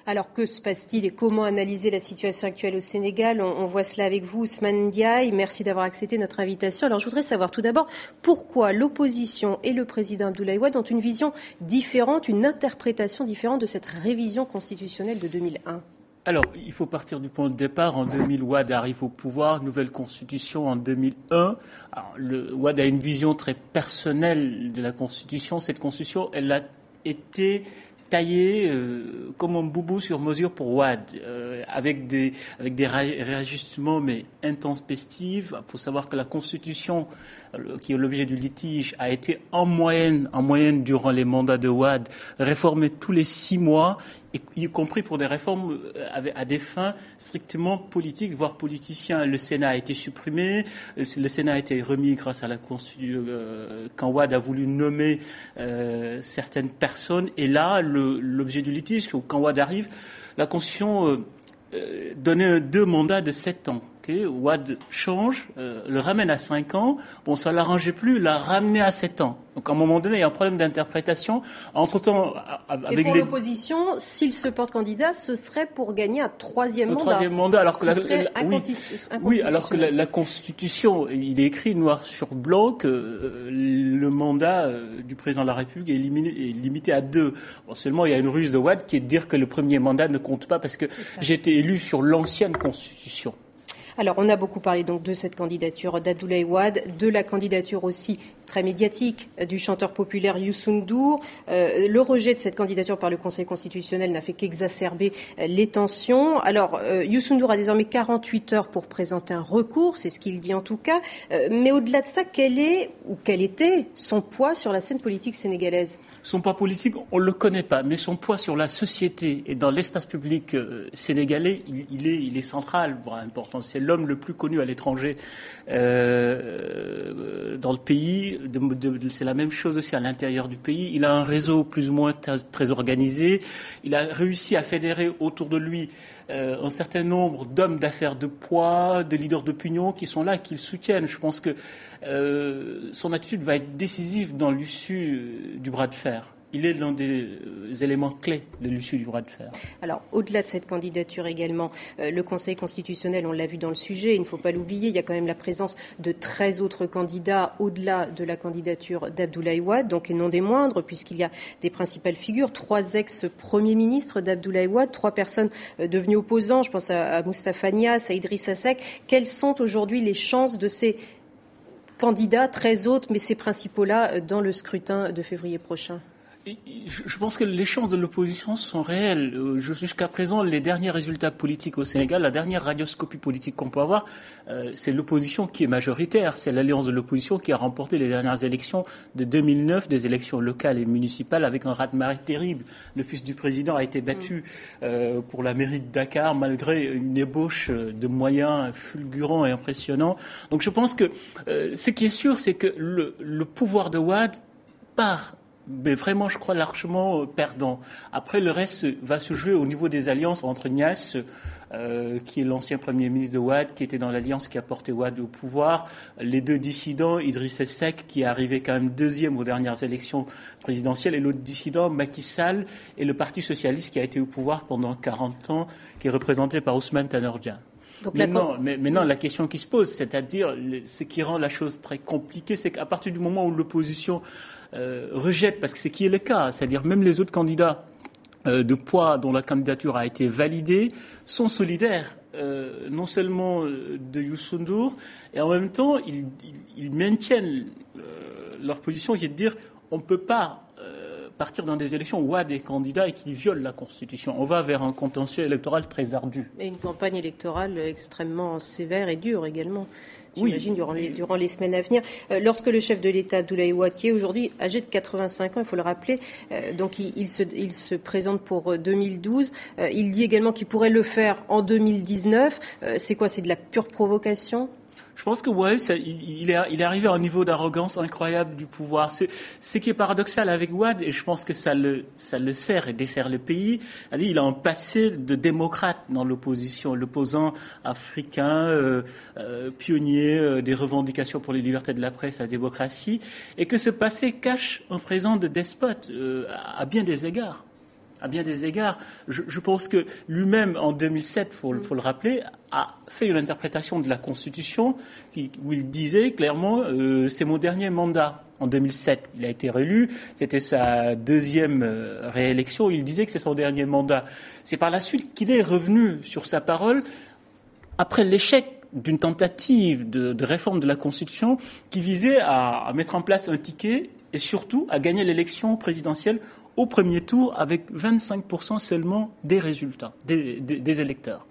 Alors que se passe-t-il et comment analyser la situation actuelle au Sénégal ? On voit cela avec vous, Ousmane Ndiaye. Merci d'avoir accepté notre invitation. Alors je voudrais savoir tout d'abord pourquoi l'opposition et le président Abdoulaye Wade ont une vision différente, une interprétation différente de cette révision constitutionnelle de 2001. Alors, il faut partir du point de départ. En 2000, Wade arrive au pouvoir, nouvelle constitution en 2001. Alors, Wade a une vision très personnelle de la constitution. Cette constitution, elle a été taillé comme un boubou sur mesure pour Wade, avec des réajustements mais intempestifs. Il faut savoir que la Constitution, qui est l'objet du litige, a été en moyenne durant les mandats de Wade, réformée tous les 6 mois, y compris pour des réformes à des fins strictement politiques, voire politiciens. Le Sénat a été supprimé, le Sénat a été remis grâce à la Constitution, quand Wade a voulu nommer certaines personnes. Et là, l'objet du litige, quand Wade arrive, la Constitution donnait 2 mandats de 7 ans. Wade change, le ramène à 5 ans. Bon, ça ne l'arrangeait plus, l'a ramené à 7 ans. Donc, à un moment donné, il y a un problème d'interprétation. Entre-temps, avec l'opposition, s'il se porte candidat, ce serait pour gagner un 3e mandat. 3e mandat, alors que oui, alors que la Constitution, il est écrit noir sur blanc que le mandat du président de la République est limité à 2. Bon, seulement, il y a une ruse de Wade qui est de dire que le premier mandat ne compte pas parce que j'ai été élu sur l'ancienne Constitution. Alors, on a beaucoup parlé donc de cette candidature d'Abdoulaye Wade, de la candidature aussi très médiatique du chanteur populaire Youssou N'Dour. Le rejet de cette candidature par le Conseil constitutionnel n'a fait qu'exacerber les tensions. Alors, Youssou N'Dour a désormais 48 heures pour présenter un recours, c'est ce qu'il dit en tout cas. Mais au-delà de ça, quel était son poids sur la scène politique sénégalaise ? Son poids politique, on ne le connaît pas, mais son poids sur la société et dans l'espace public sénégalais, il est central, voire important. C'est l'homme le plus connu à l'étranger dans le pays. C'est la même chose aussi à l'intérieur du pays. Il a un réseau plus ou moins très organisé. Il a réussi à fédérer autour de lui un certain nombre d'hommes d'affaires de poids, de leaders d'opinion qui sont là, qui le soutiennent. Je pense que son attitude va être décisive dans l'issue du bras de fer. Il est l'un des éléments clés de l'issue du bras de fer. Alors, au-delà de cette candidature également, le Conseil constitutionnel, on l'a vu dans le sujet, il ne faut pas l'oublier, il y a quand même la présence de 13 autres candidats au-delà de la candidature d'Abdoulaye Wade, donc et non des moindres, puisqu'il y a des principales figures, 3 ex-premiers ministres d'Abdoulaye Wade, 3 personnes devenues opposants, je pense à Moustapha Niasse, à Idrissa Seck. Quelles sont aujourd'hui les chances de ces candidats, 13 autres, mais ces principaux-là, dans le scrutin de février prochain ? Je pense que les chances de l'opposition sont réelles. Jusqu'à présent, les derniers résultats politiques au Sénégal, la dernière radioscopie politique qu'on peut avoir, c'est l'opposition qui est majoritaire. C'est l'alliance de l'opposition qui a remporté les dernières élections de 2009, des élections locales et municipales avec un raz-de-marée terrible. Le fils du président a été battu pour la mairie de Dakar malgré une ébauche de moyens fulgurants et impressionnants. Donc je pense que ce qui est sûr, c'est que le pouvoir de Wade part, mais vraiment, je crois, largement perdant. Après, le reste va se jouer au niveau des alliances entre Niasse, qui est l'ancien Premier ministre de Wade, qui était dans l'alliance qui a porté Wade au pouvoir, les 2 dissidents, Idrissa Seck, qui est arrivé quand même 2e aux dernières élections présidentielles, et l'autre dissident, Macky Sall, et le Parti socialiste qui a été au pouvoir pendant 40 ans, qui est représenté par Ousmane Tanor Dieng. Maintenant, la question qui se pose, c'est-à-dire ce qui rend la chose très compliquée, c'est qu'à partir du moment où l'opposition rejette, parce que c'est qui est le cas, c'est-à-dire même les autres candidats de poids dont la candidature a été validée sont solidaires, non seulement de Youssou N'Dour, et en même temps ils maintiennent leur position qui est de dire on ne peut pas partir dans des élections où Wade est candidat et qui viole la Constitution. On va vers un contentieux électoral très ardu. Et une campagne électorale extrêmement sévère et dure également. J'imagine, durant les semaines à venir. Lorsque le chef de l'État, Abdoulaye Wade, qui est aujourd'hui âgé de 85 ans, il faut le rappeler, donc il se présente pour 2012, il dit également qu'il pourrait le faire en 2019. C'est quoi ? C'est de la pure provocation ? Je pense que il est arrivé à un niveau d'arrogance incroyable du pouvoir. Ce qui est paradoxal avec Wade, et je pense que ça le sert et dessert le pays. Il a un passé de démocrate dans l'opposition, l'opposant africain, pionnier des revendications pour les libertés de la presse, la démocratie, et que ce passé cache un présent de despote à bien des égards. à bien des égards. Je pense que lui-même, en 2007, faut le rappeler, a fait une interprétation de la Constitution où il disait clairement c'est mon dernier mandat. En 2007, il a été réélu, c'était sa deuxième réélection, il disait que c'est son dernier mandat. C'est par la suite qu'il est revenu sur sa parole après l'échec d'une tentative de réforme de la Constitution qui visait à mettre en place un ticket et surtout à gagner l'élection présidentielle au premier tour avec 25% seulement des résultats, des électeurs.